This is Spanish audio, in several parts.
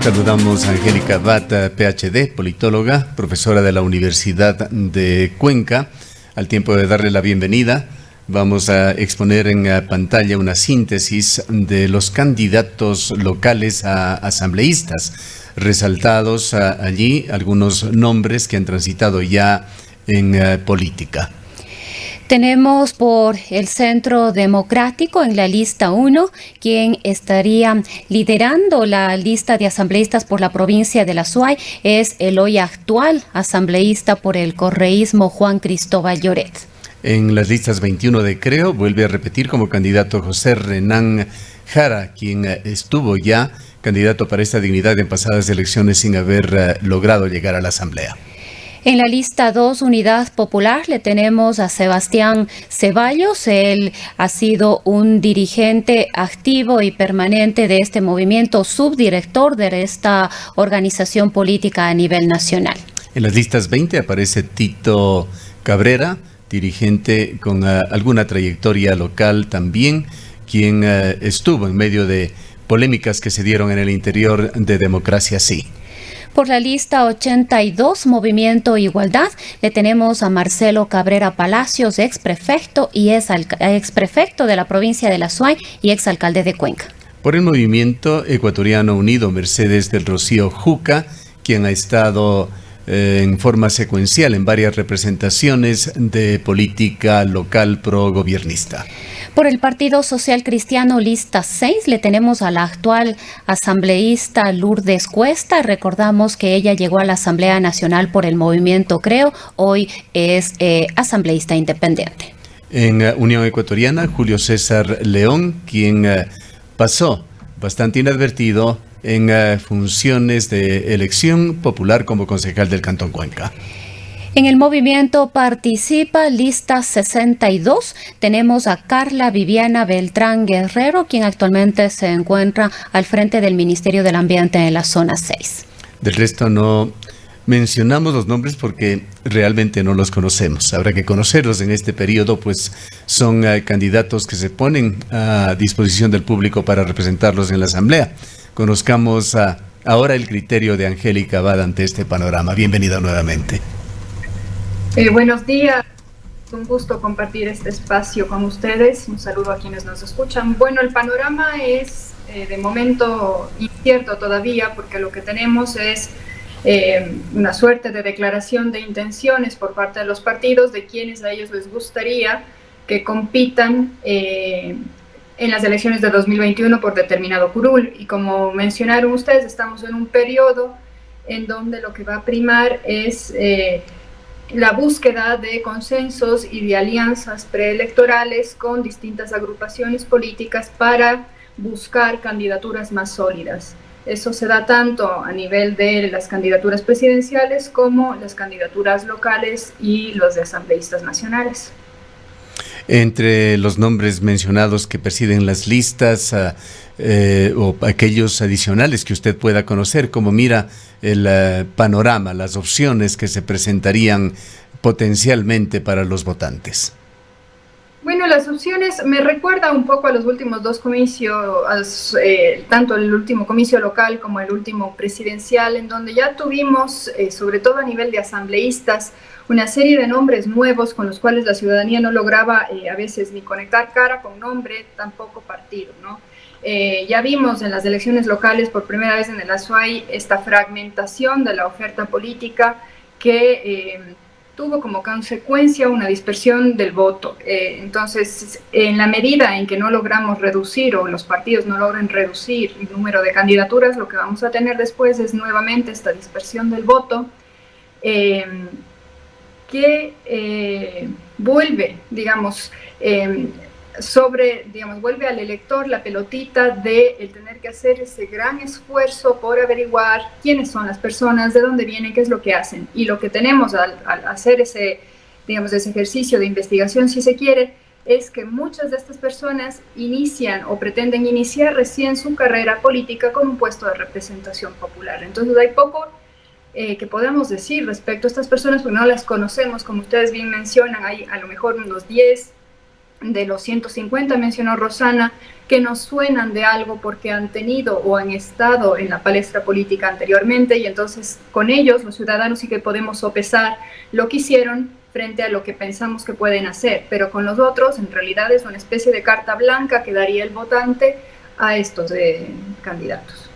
Saludamos a Angélica Abad, PhD, politóloga, profesora de la Universidad de Cuenca. Al tiempo de darle la bienvenida, vamos a exponer en pantalla una síntesis de los candidatos locales a asambleístas. Resaltados allí algunos nombres que han transitado ya en política. Tenemos por el Centro Democrático en la lista 1, quien estaría liderando la lista de asambleístas por la provincia de la Azuay, es el hoy actual asambleísta por el correísmo Juan Cristóbal Lloret. En las listas 21 de Creo vuelve a repetir como candidato José Renán Jara, quien estuvo ya candidato para esta dignidad en pasadas elecciones sin haber logrado llegar a la asamblea. En la lista 2, Unidad Popular, le tenemos a Sebastián Ceballos. Él ha sido un dirigente activo y permanente de este movimiento, subdirector de esta organización política a nivel nacional. En las listas 20 aparece Tito Cabrera, dirigente con alguna trayectoria local también, quien estuvo en medio de polémicas que se dieron en el interior de Democracia Sí. Por la lista 82, Movimiento Igualdad, le tenemos a Marcelo Cabrera Palacios, exprefecto y exprefecto de la provincia de la Azuay y exalcalde de Cuenca. Por el Movimiento Ecuatoriano Unido, Mercedes del Rocío Juca, quien ha estado en forma secuencial en varias representaciones de política local pro-gobiernista. Por el Partido Social Cristiano, lista 6, le tenemos a la actual asambleísta Lourdes Cuesta. Recordamos que ella llegó a la Asamblea Nacional por el Movimiento Creo, hoy es asambleísta independiente. En Unión Ecuatoriana, Julio César León, quien pasó bastante inadvertido en funciones de elección popular como concejal del Cantón Cuenca. En el movimiento Participa, lista 62, tenemos a Carla Viviana Beltrán Guerrero, quien actualmente se encuentra al frente del Ministerio del Ambiente en la zona 6. Del resto no mencionamos los nombres porque realmente no los conocemos. Habrá que conocerlos en este periodo, pues son candidatos que se ponen a disposición del público para representarlos en la Asamblea. Conozcamos ahora el criterio de Angélica Abad ante este panorama. Bienvenida nuevamente. Buenos días, es un gusto compartir este espacio con ustedes, un saludo a quienes nos escuchan. Bueno, el panorama es de momento incierto todavía porque lo que tenemos es una suerte de declaración de intenciones por parte de los partidos de quienes a ellos les gustaría que compitan en las elecciones de 2021 por determinado curul. Y como mencionaron ustedes, estamos en un periodo en donde lo que va a primar es la búsqueda de consensos y de alianzas preelectorales con distintas agrupaciones políticas para buscar candidaturas más sólidas. Eso se da tanto a nivel de las candidaturas presidenciales como las candidaturas locales y los de asambleístas nacionales. Entre los nombres mencionados que presiden las listas o aquellos adicionales que usted pueda conocer, ¿cómo mira el panorama, las opciones que se presentarían potencialmente para los votantes? Bueno, las opciones me recuerda un poco a los últimos dos comicios, tanto el último comicio local como el último presidencial, en donde ya tuvimos, sobre todo a nivel de asambleístas, una serie de nombres nuevos con los cuales la ciudadanía no lograba a veces ni conectar cara con nombre, tampoco partido, ¿no? Ya vimos en las elecciones locales por primera vez en el Azuay esta fragmentación de la oferta política que tuvo como consecuencia una dispersión del voto. Entonces, en la medida en que no logramos reducir o los partidos no logren reducir el número de candidaturas, lo que vamos a tener después es nuevamente esta dispersión del voto que vuelve, digamos, vuelve al elector la pelotita de el tener que hacer ese gran esfuerzo por averiguar quiénes son las personas, de dónde vienen, qué es lo que hacen. Y lo que tenemos al hacer ese ejercicio de investigación, si se quiere, es que muchas de estas personas inician o pretenden iniciar recién su carrera política con un puesto de representación popular. Entonces hay poco que podemos decir respecto a estas personas porque no las conocemos, como ustedes bien mencionan, hay a lo mejor unos 10 de los 150, mencionó Rosana, que nos suenan de algo porque han tenido o han estado en la palestra política anteriormente, y entonces con ellos, los ciudadanos, sí que podemos sopesar lo que hicieron frente a lo que pensamos que pueden hacer, pero con los otros en realidad es una especie de carta blanca que daría el votante a estos candidatos.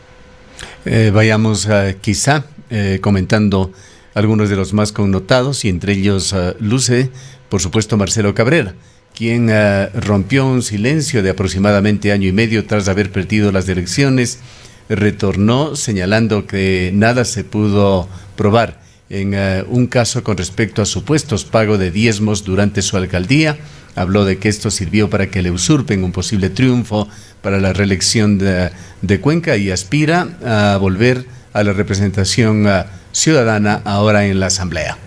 Vayamos quizá comentando algunos de los más connotados, y entre ellos luce, por supuesto, Marcelo Cabrera, quien rompió un silencio de aproximadamente año y medio tras haber perdido las elecciones. Retornó señalando que nada se pudo probar en un caso con respecto a supuestos pagos de diezmos durante su alcaldía. Habló de que esto sirvió para que le usurpen un posible triunfo para la reelección de Cuenca, y aspira a volver a la representación ciudadana ahora en la Asamblea.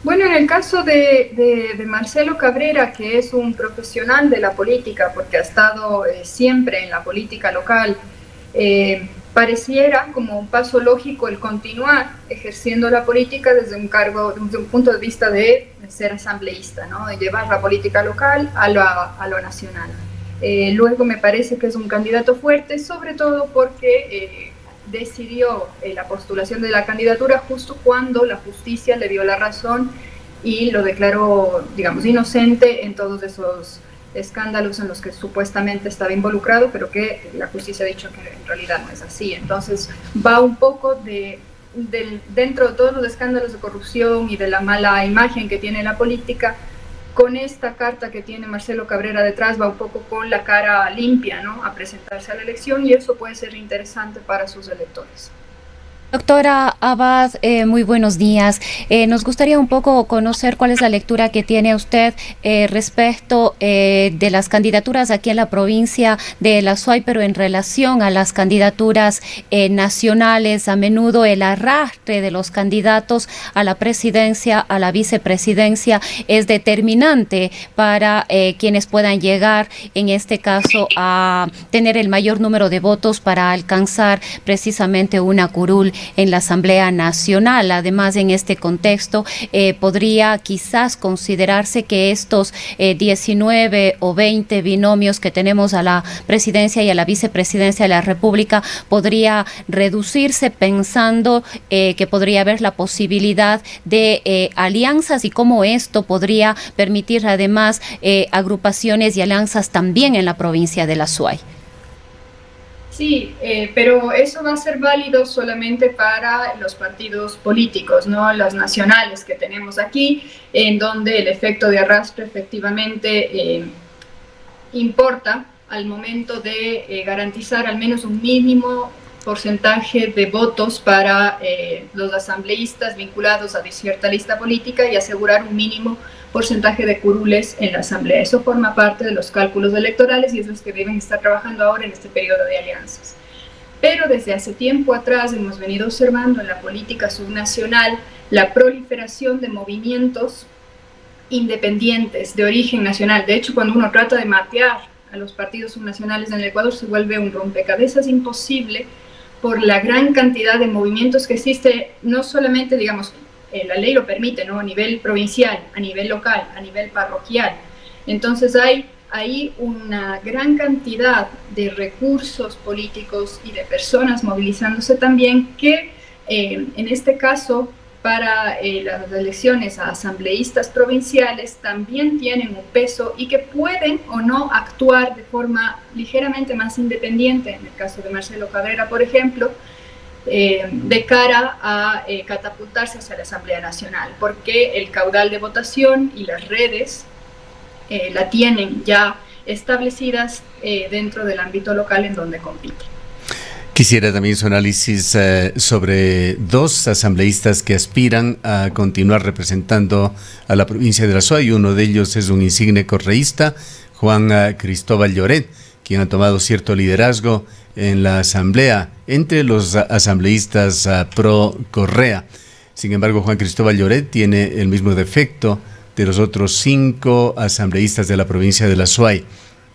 Bueno, en el caso de Marcelo Cabrera, que es un profesional de la política, porque ha estado siempre en la política local, pareciera como un paso lógico el continuar ejerciendo la política desde un cargo, desde un punto de vista de ser asambleísta, ¿no? De llevar la política local a lo nacional. Luego me parece que es un candidato fuerte, sobre todo porque decidió la postulación de la candidatura justo cuando la justicia le dio la razón y lo declaró, digamos, inocente en todos esos escándalos en los que supuestamente estaba involucrado, pero que la justicia ha dicho que en realidad no es así. Entonces va un poco dentro de todos los escándalos de corrupción y de la mala imagen que tiene la política. Con esta carta que tiene Marcelo Cabrera detrás, va un poco con la cara limpia, ¿no?, a presentarse a la elección, y eso puede ser interesante para sus electores. Doctora Abad, muy buenos días. Nos gustaría un poco conocer cuál es la lectura que tiene usted respecto de las candidaturas aquí en la provincia de La Suay, pero en relación a las candidaturas nacionales. A menudo el arrastre de los candidatos a la presidencia, a la vicepresidencia, es determinante para quienes puedan llegar, en este caso, a tener el mayor número de votos para alcanzar precisamente una curul en la Asamblea Nacional. Además, en este contexto, podría quizás considerarse que estos 19 o 20 binomios que tenemos a la presidencia y a la vicepresidencia de la República podría reducirse, pensando que podría haber la posibilidad de alianzas, y cómo esto podría permitir además agrupaciones y alianzas también en la provincia de La Suay. Sí, pero eso va a ser válido solamente para los partidos políticos, no los nacionales que tenemos aquí, en donde el efecto de arrastre efectivamente importa al momento de garantizar al menos un mínimo porcentaje de votos para los asambleístas vinculados a cierta lista política y asegurar un mínimo porcentaje de curules en la asamblea. Eso forma parte de los cálculos electorales y es los que deben estar trabajando ahora en este periodo de alianzas. Pero desde hace tiempo atrás hemos venido observando en la política subnacional la proliferación de movimientos independientes de origen nacional. De hecho, cuando uno trata de mapear a los partidos subnacionales en el Ecuador, se vuelve un rompecabezas imposible por la gran cantidad de movimientos que existe, no solamente, digamos, la ley lo permite, ¿no?, a nivel provincial, a nivel local, a nivel parroquial. Entonces hay una gran cantidad de recursos políticos y de personas movilizándose también que, en este caso, para las elecciones a asambleístas provinciales también tienen un peso y que pueden o no actuar de forma ligeramente más independiente, en el caso de Marcelo Cabrera, por ejemplo, de cara a catapultarse hacia la Asamblea Nacional, porque el caudal de votación y las redes la tienen ya establecidas dentro del ámbito local en donde compite. Quisiera también su análisis sobre dos asambleístas que aspiran a continuar representando a la provincia de La Suay. Uno de ellos es un insigne correísta, Juan Cristóbal Lloret, quien ha tomado cierto liderazgo en la asamblea entre los asambleístas pro Correa. Sin embargo, Juan Cristóbal Lloret tiene el mismo defecto de los otros 5 asambleístas de la provincia de La Suay,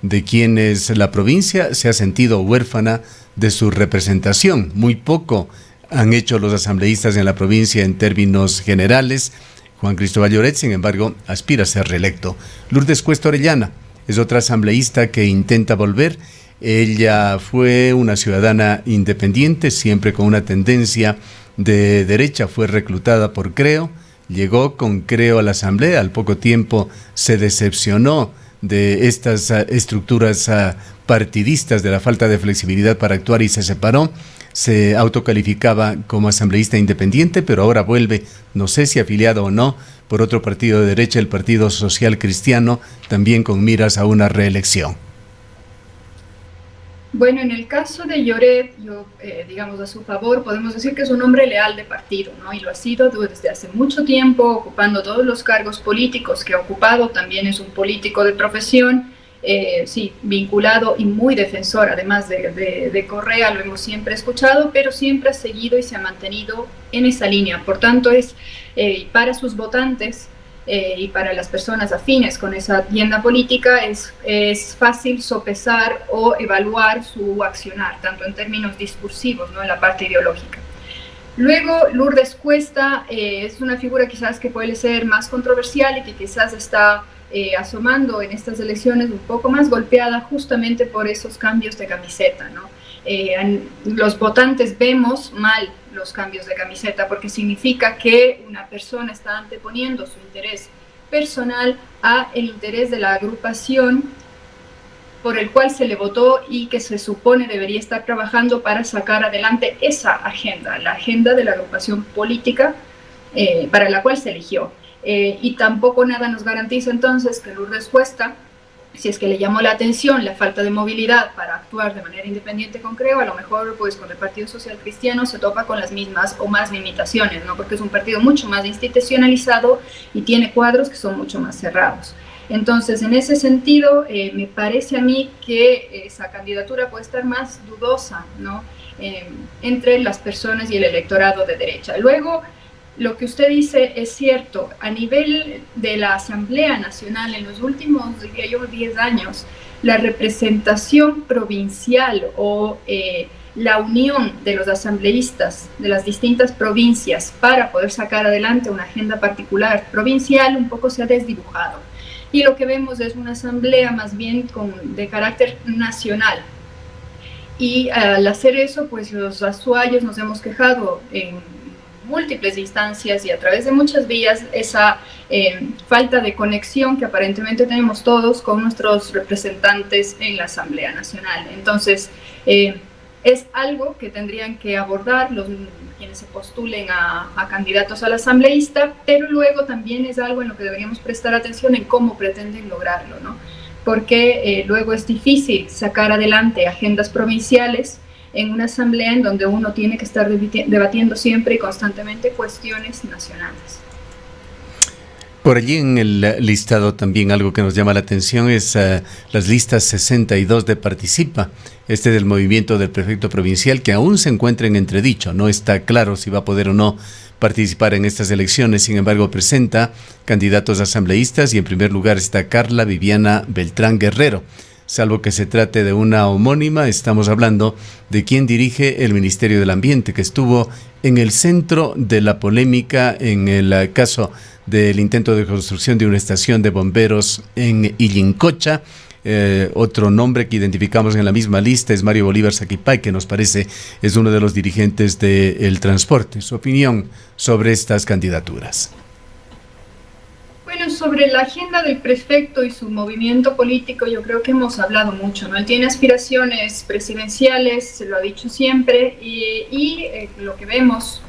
de quienes la provincia se ha sentido huérfana de su representación. Muy poco han hecho los asambleístas en la provincia en términos generales. Juan Cristóbal Lloret, sin embargo, aspira a ser reelecto. Lourdes Cuesta Orellana es otra asambleísta que intenta volver. Ella fue una ciudadana independiente, siempre con una tendencia de derecha, fue reclutada por Creo, llegó con Creo a la asamblea, al poco tiempo se decepcionó de estas estructuras partidistas, de la falta de flexibilidad para actuar y se separó. Se autocalificaba como asambleísta independiente, pero ahora vuelve, no sé si afiliado o no, por otro partido de derecha, el Partido Social Cristiano, también con miras a una reelección. Bueno, en el caso de Lloret, digamos, a su favor, podemos decir que es un hombre leal de partido, ¿no? Y lo ha sido desde hace mucho tiempo, ocupando todos los cargos políticos que ha ocupado. También es un político de profesión, sí, vinculado y muy defensor, además de Correa, lo hemos siempre escuchado, pero siempre ha seguido y se ha mantenido en esa línea. Por tanto, es para sus votantes y para las personas afines con esa agenda política es fácil sopesar o evaluar su accionar, tanto en términos discursivos, ¿no?, en la parte ideológica. Luego, Lourdes Cuesta es una figura quizás que puede ser más controversial y que quizás está asomando en estas elecciones un poco más golpeada justamente por esos cambios de camiseta, ¿no? Los votantes vemos mal los cambios de camiseta porque significa que una persona está anteponiendo su interés personal a el interés de la agrupación por el cual se le votó y que se supone debería estar trabajando para sacar adelante esa agenda, la agenda de la agrupación política para la cual se eligió. Y tampoco nada nos garantiza entonces que Lourdes Cuesta, si es que le llamó la atención la falta de movilidad para actuar de manera independiente con Creo, a lo mejor pues con el Partido Social Cristiano se topa con las mismas o más limitaciones, ¿no? Porque es un partido mucho más institucionalizado y tiene cuadros que son mucho más cerrados. Entonces, en ese sentido, me parece a mí que esa candidatura puede estar más dudosa, ¿no?, entre las personas y el electorado de derecha. Luego, lo que usted dice es cierto. A nivel de la Asamblea Nacional, en los últimos, diría yo, 10 años, la representación provincial o la unión de los asambleístas de las distintas provincias para poder sacar adelante una agenda particular provincial un poco se ha desdibujado. Y lo que vemos es una asamblea más bien de carácter nacional. Y al hacer eso, pues los azuayos nos hemos quejado en múltiples instancias y a través de muchas vías esa falta de conexión que aparentemente tenemos todos con nuestros representantes en la Asamblea Nacional. Entonces, es algo que tendrían que abordar quienes se postulen a candidatos al asambleísta, pero luego también es algo en lo que deberíamos prestar atención en cómo pretenden lograrlo, ¿no? Porque luego es difícil sacar adelante agendas provinciales en una asamblea en donde uno tiene que estar debatiendo siempre y constantemente cuestiones nacionales. Por allí en el listado también algo que nos llama la atención es las listas 62 de Participa, del movimiento del prefecto provincial, que aún se encuentra en entredicho. No está claro si va a poder o no participar en estas elecciones. Sin embargo, presenta candidatos asambleístas y en primer lugar está Carla Viviana Beltrán Guerrero. Salvo que se trate de una homónima, estamos hablando de quien dirige el Ministerio del Ambiente, que estuvo en el centro de la polémica en el caso del intento de construcción de una estación de bomberos en Illincocha. Otro nombre que identificamos en la misma lista es Mario Bolívar Saquipay, que nos parece es uno de los dirigentes del transporte. Su opinión sobre estas candidaturas. Bueno, sobre la agenda del prefecto y su movimiento político, yo creo que hemos hablado mucho, ¿no? Él tiene aspiraciones presidenciales, se lo ha dicho siempre, y lo que vemos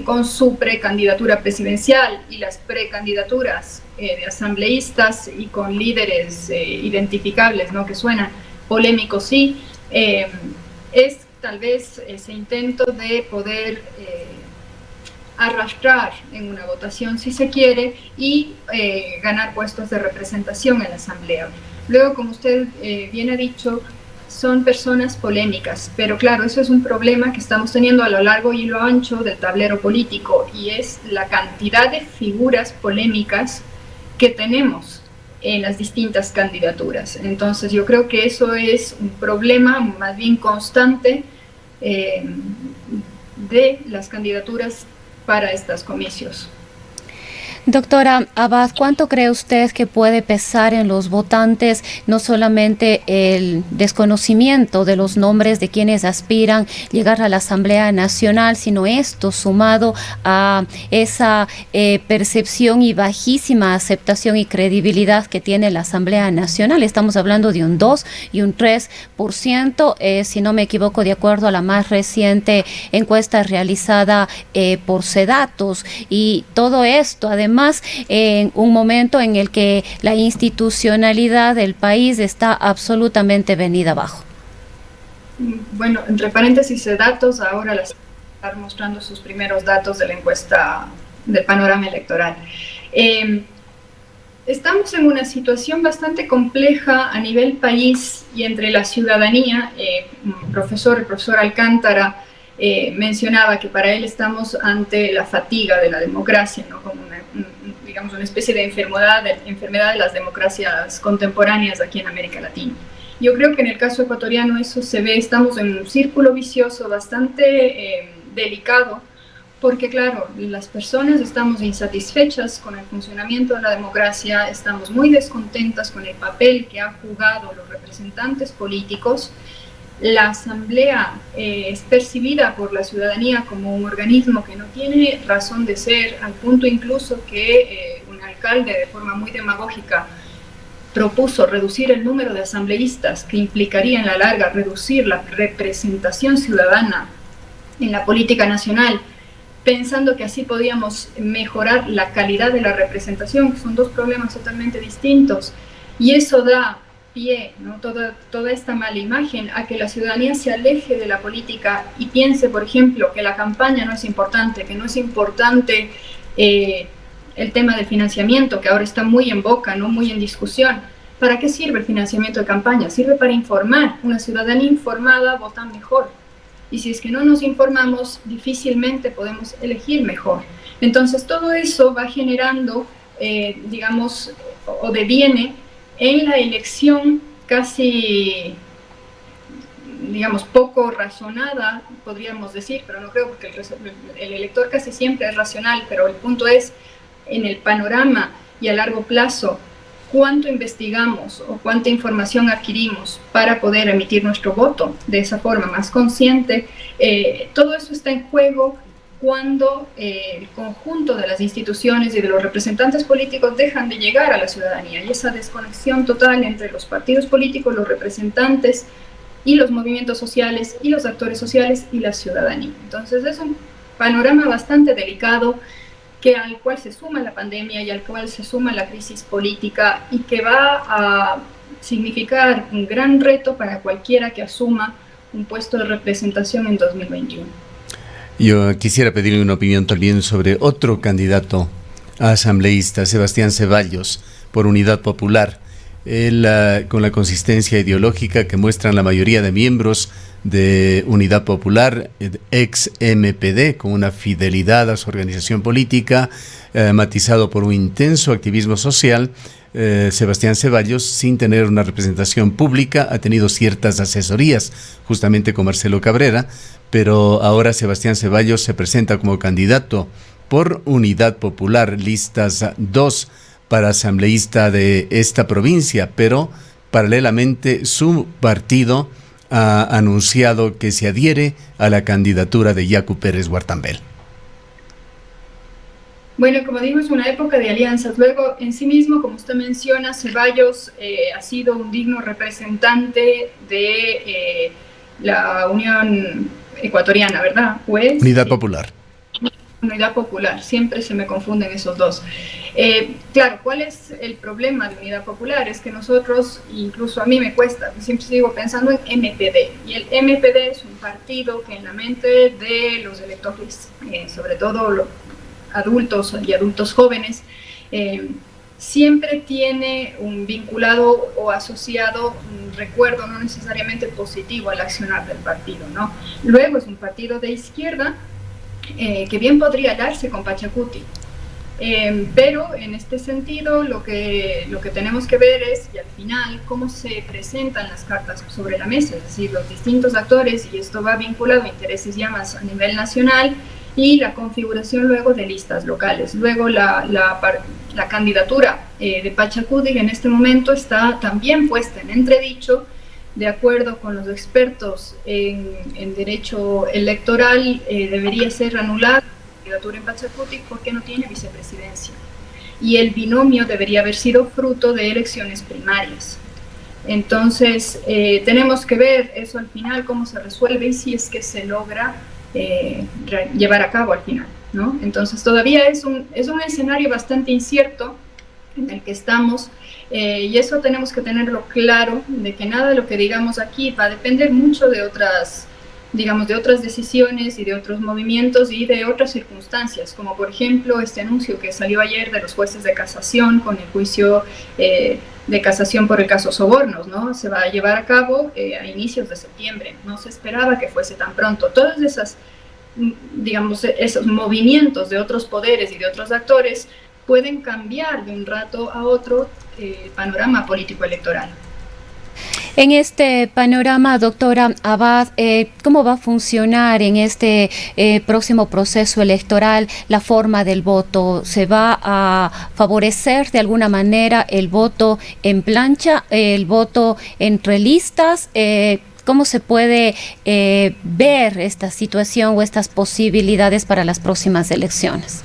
con su precandidatura presidencial y las precandidaturas de asambleístas y con líderes identificables, ¿no?, que suenan polémicos, sí, es tal vez ese intento de poder arrastrar en una votación, si se quiere, y ganar puestos de representación en la asamblea. Luego, como usted bien ha dicho, son personas polémicas, pero claro, eso es un problema que estamos teniendo a lo largo y lo ancho del tablero político, y es la cantidad de figuras polémicas que tenemos en las distintas candidaturas. Entonces yo creo que eso es un problema más bien constante de las candidaturas para estos comicios. Doctora Abad, ¿cuánto cree usted que puede pesar en los votantes no solamente el desconocimiento de los nombres de quienes aspiran llegar a la Asamblea Nacional, sino esto sumado a esa percepción y bajísima aceptación y credibilidad que tiene la Asamblea Nacional? Estamos hablando de un 2 y un 3%, si no me equivoco, de acuerdo a la más reciente encuesta realizada por Sedatos, y todo esto además en un momento en el que la institucionalidad del país está absolutamente venida abajo. Bueno, entre paréntesis, Sedatos ahora las está mostrando sus primeros datos de la encuesta del panorama electoral. Estamos en una situación bastante compleja a nivel país y entre la ciudadanía. El profesor Alcántara mencionaba que para él estamos ante la fatiga de la democracia, ¿no? Como digamos, una especie de enfermedad de las democracias contemporáneas aquí en América Latina. Yo creo que en el caso ecuatoriano eso se ve, estamos en un círculo vicioso bastante delicado, porque claro, las personas estamos insatisfechas con el funcionamiento de la democracia, estamos muy descontentas con el papel que han jugado los representantes políticos. La Asamblea es percibida por la ciudadanía como un organismo que no tiene razón de ser, al punto incluso que un alcalde de forma muy demagógica propuso reducir el número de asambleístas, que implicaría en la larga reducir la representación ciudadana en la política nacional, pensando que así podíamos mejorar la calidad de la representación, que son dos problemas totalmente distintos, y eso da pie, ¿no? Toda esta mala imagen a que la ciudadanía se aleje de la política y piense, por ejemplo, que la campaña no es importante, que no es importante el tema del financiamiento, que ahora está muy en boca, ¿no? Muy en discusión. ¿Para qué sirve el financiamiento de campaña? Sirve para informar. Una ciudadanía informada vota mejor. Y si es que no nos informamos, difícilmente podemos elegir mejor. Entonces, todo eso va generando, digamos, o deviene en la elección casi, digamos, poco razonada, podríamos decir, pero no creo, porque el elector casi siempre es racional, pero el punto es, en el panorama y a largo plazo, cuánto investigamos o cuánta información adquirimos para poder emitir nuestro voto de esa forma más consciente. Todo eso está en juego cuando el conjunto de las instituciones y de los representantes políticos dejan de llegar a la ciudadanía, y esa desconexión total entre los partidos políticos, los representantes y los movimientos sociales y los actores sociales y la ciudadanía. Entonces es un panorama bastante delicado, al cual se suma la pandemia y al cual se suma la crisis política, y que va a significar un gran reto para cualquiera que asuma un puesto de representación en 2021. Yo quisiera pedirle una opinión también sobre otro candidato a asambleísta, Sebastián Ceballos, por Unidad Popular. Él, con la consistencia ideológica que muestran la mayoría de miembros de Unidad Popular, ex MPD, con una fidelidad a su organización política, matizado por un intenso activismo social. Sebastián Ceballos, sin tener una representación pública, ha tenido ciertas asesorías justamente con Marcelo Cabrera, pero ahora Sebastián Ceballos se presenta como candidato por Unidad Popular, listas 2 para asambleísta de esta provincia, pero paralelamente su partido ha anunciado que se adhiere a la candidatura de Yacu Pérez Guartambel. Bueno, como digo, es una época de alianzas. Luego, en sí mismo, como usted menciona, Ceballos ha sido un digno representante de la Unión Ecuatoriana, ¿verdad? Pues, Unidad Popular. Unidad Popular, siempre se me confunden esos dos. Claro, ¿cuál es el problema de Unidad Popular? Es que nosotros, incluso a mí me cuesta, siempre sigo pensando en MPD, y el MPD es un partido que en la mente de los electores, sobre todo los adultos y adultos jóvenes, siempre tiene un vinculado o asociado un recuerdo no necesariamente positivo al accionar del partido, ¿no? Luego es un partido de izquierda, que bien podría darse con Pachacuti, pero en este sentido lo que tenemos que ver es, y al final, cómo se presentan las cartas sobre la mesa, es decir, los distintos actores, y esto va vinculado a intereses ya más a nivel nacional, y la configuración luego de listas locales. Luego la candidatura de Pachacuti en este momento está también puesta en entredicho. De acuerdo con los expertos en derecho electoral, debería ser anulada la candidatura en Pachacuti porque no tiene vicepresidencia. Y el binomio debería haber sido fruto de elecciones primarias. Entonces, tenemos que ver eso al final, cómo se resuelve y si es que se logra llevar a cabo al final, ¿no? Entonces, todavía es un escenario bastante incierto en el que estamos, y eso tenemos que tenerlo claro, de que nada de lo que digamos aquí va a depender mucho de otras, digamos, de otras decisiones y de otros movimientos y de otras circunstancias, como por ejemplo este anuncio que salió ayer de los jueces de casación con el juicio de casación por el caso Sobornos, ¿no? Se va a llevar a cabo a inicios de septiembre, no se esperaba que fuese tan pronto. Todas esas, digamos, esos movimientos de otros poderes y de otros actores pueden cambiar de un rato a otro el panorama político electoral. En este panorama, doctora Abad, ¿cómo va a funcionar en este próximo proceso electoral la forma del voto? ¿Se va a favorecer de alguna manera el voto en plancha, el voto entre listas? ¿Cómo se puede ver esta situación o estas posibilidades para las próximas elecciones?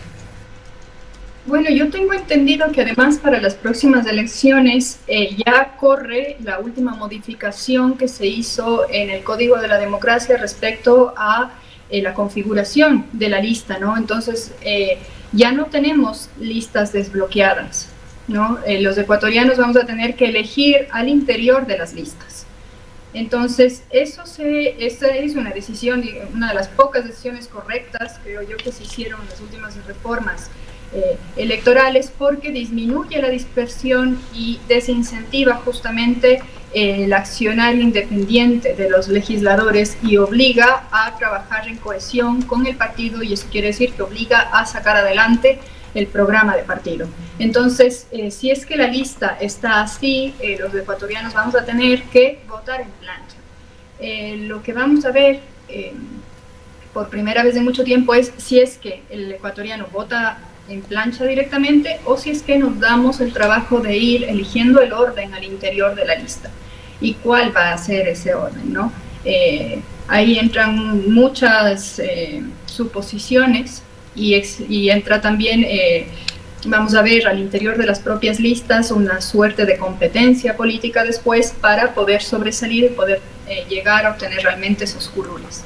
Bueno, yo tengo entendido que además para las próximas elecciones ya corre la última modificación que se hizo en el Código de la Democracia respecto a la configuración de la lista, ¿no? Entonces, ya no tenemos listas desbloqueadas, ¿no? Los ecuatorianos vamos a tener que elegir al interior de las listas. Entonces, esa es una decisión, una de las pocas decisiones correctas, creo yo, que se hicieron en las últimas reformas electorales, porque disminuye la dispersión y desincentiva justamente el accionario independiente de los legisladores y obliga a trabajar en cohesión con el partido, y eso quiere decir que obliga a sacar adelante el programa de partido. Entonces, si es que la lista está así, los ecuatorianos vamos a tener que votar en plancha. Lo que vamos a ver por primera vez en mucho tiempo es si es que el ecuatoriano vota en plancha directamente o si es que nos damos el trabajo de ir eligiendo el orden al interior de la lista y cuál va a ser ese orden, ¿no? Ahí entran muchas suposiciones y entra también, vamos a ver al interior de las propias listas una suerte de competencia política después para poder sobresalir y poder llegar a obtener realmente esos curules.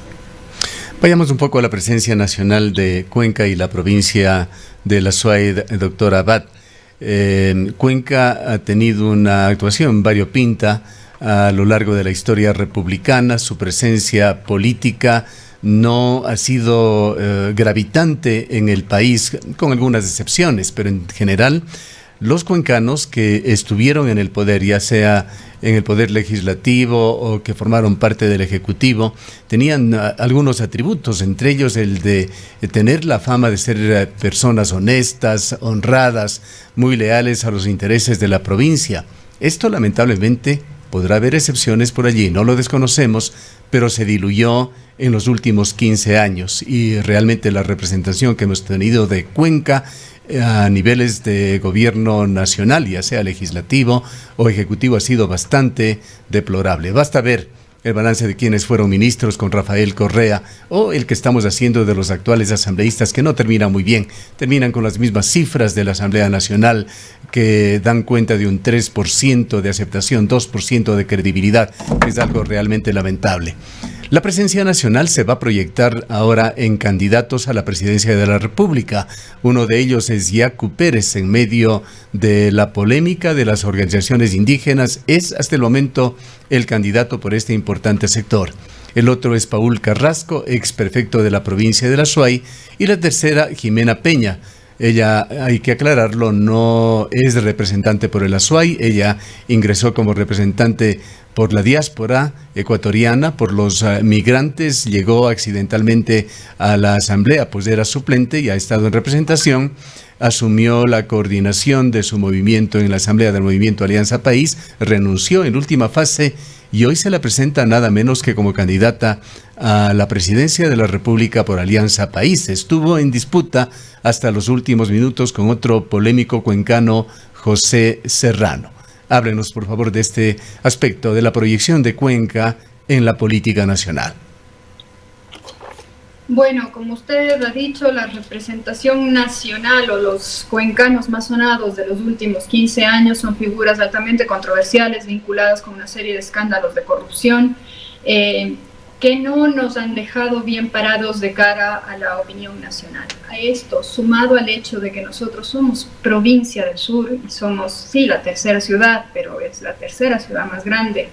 Vayamos un poco a la presencia nacional de Cuenca y la provincia de la Azuay, doctora Abad. Cuenca ha tenido una actuación variopinta a lo largo de la historia republicana. Su presencia política no ha sido gravitante en el país, con algunas excepciones, pero en general los cuencanos que estuvieron en el poder, ya sea en el poder legislativo o que formaron parte del ejecutivo, tenían algunos atributos, entre ellos el de tener la fama de ser personas honestas, honradas, muy leales a los intereses de la provincia. Esto lamentablemente podrá haber excepciones por allí, no lo desconocemos, pero se diluyó en los últimos 15 años y realmente la representación que hemos tenido de Cuenca a niveles de gobierno nacional, ya sea legislativo o ejecutivo, ha sido bastante deplorable. Basta ver el balance de quienes fueron ministros con Rafael Correa o el que estamos haciendo de los actuales asambleístas, que no termina muy bien, terminan con las mismas cifras de la Asamblea Nacional, que dan cuenta de un 3% de aceptación, 2% de credibilidad, que es algo realmente lamentable. La presencia nacional se va a proyectar ahora en candidatos a la presidencia de la República. Uno de ellos es Yacu Pérez, en medio de la polémica de las organizaciones indígenas. Es hasta el momento el candidato por este importante sector. El otro es Paul Carrasco, ex prefecto de la provincia de la Azuay. Y la tercera, Jimena Peña. Ella, hay que aclararlo, no es representante por el Azuay. Ella ingresó como representante por la diáspora ecuatoriana, por los migrantes, llegó accidentalmente a la asamblea, pues era suplente y ha estado en representación, asumió la coordinación de su movimiento en la asamblea del movimiento Alianza País, renunció en última fase y hoy se la presenta nada menos que como candidata a la presidencia de la República por Alianza País. Estuvo en disputa hasta los últimos minutos con otro polémico cuencano, José Serrano. Háblenos, por favor, de este aspecto de la proyección de Cuenca en la política nacional. Bueno, como usted ha dicho, la representación nacional o los cuencanos más sonados de los últimos 15 años son figuras altamente controversiales vinculadas con una serie de escándalos de corrupción que no nos han dejado bien parados de cara a la opinión nacional. A esto, sumado al hecho de que nosotros somos provincia del sur y somos, sí, la tercera ciudad, pero es la tercera ciudad más grande,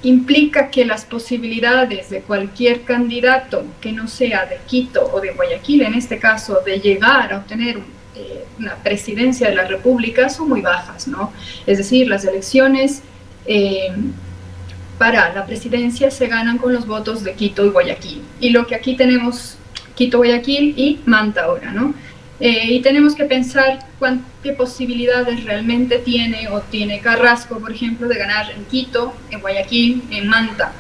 implica que las posibilidades de cualquier candidato que no sea de Quito o de Guayaquil, en este caso, de llegar a obtener una presidencia de la República son muy bajas, ¿no? Es decir, las elecciones para la presidencia se ganan con los votos de Quito y Guayaquil. Y lo que aquí tenemos, Quito, Guayaquil y Manta ahora, ¿no? Y tenemos que pensar qué posibilidades realmente tiene Carrasco, por ejemplo, de ganar en Quito, en Guayaquil, en Manta.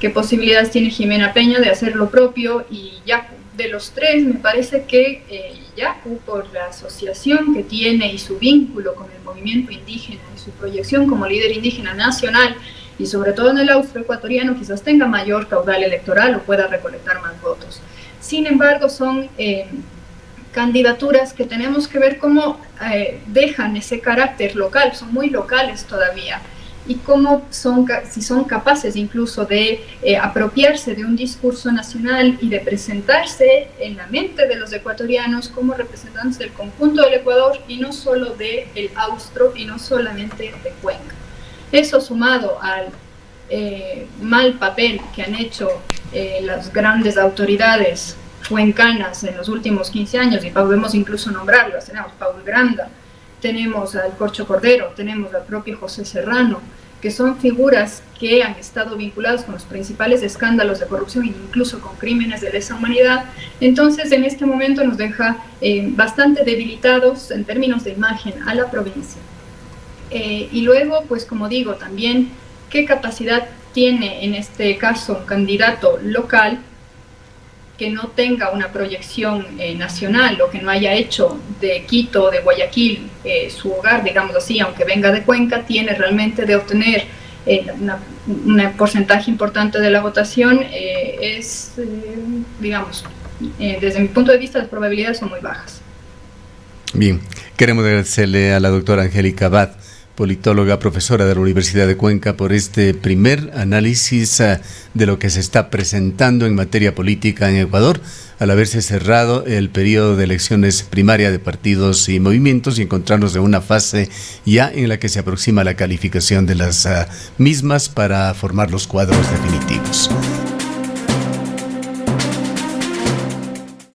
Qué posibilidades tiene Jimena Peña de hacer lo propio y Yacu. De los tres, me parece que Yacu, por la asociación que tiene y su vínculo con el movimiento indígena y su proyección como líder indígena nacional, y sobre todo en el austroecuatoriano, quizás tenga mayor caudal electoral o pueda recolectar más votos. Sin embargo, son candidaturas que tenemos que ver cómo dejan ese carácter local, son muy locales todavía, y cómo si son capaces incluso de apropiarse de un discurso nacional y de presentarse en la mente de los ecuatorianos como representantes del conjunto del Ecuador y no solo del austro y no solamente de Cuenca. Eso sumado al mal papel que han hecho las grandes autoridades cuencanas en los últimos 15 años, y podemos incluso nombrarlas, tenemos Paul Granda, tenemos al Corcho Cordero, tenemos al propio José Serrano, que son figuras que han estado vinculadas con los principales escándalos de corrupción e incluso con crímenes de lesa humanidad. Entonces, en este momento nos deja bastante debilitados en términos de imagen a la provincia. Y luego, pues como digo, también qué capacidad tiene en este caso un candidato local que no tenga una proyección nacional o que no haya hecho de Quito o de Guayaquil su hogar, digamos así, aunque venga de Cuenca, tiene realmente de obtener un porcentaje importante de la votación, digamos, desde mi punto de vista, las probabilidades son muy bajas. Bien, queremos agradecerle a la doctora Angélica Abad, politóloga, profesora de la Universidad de Cuenca, por este primer análisis de lo que se está presentando en materia política en Ecuador, al haberse cerrado el periodo de elecciones primarias de partidos y movimientos y encontrarnos en una fase ya en la que se aproxima la calificación de las mismas para formar los cuadros definitivos.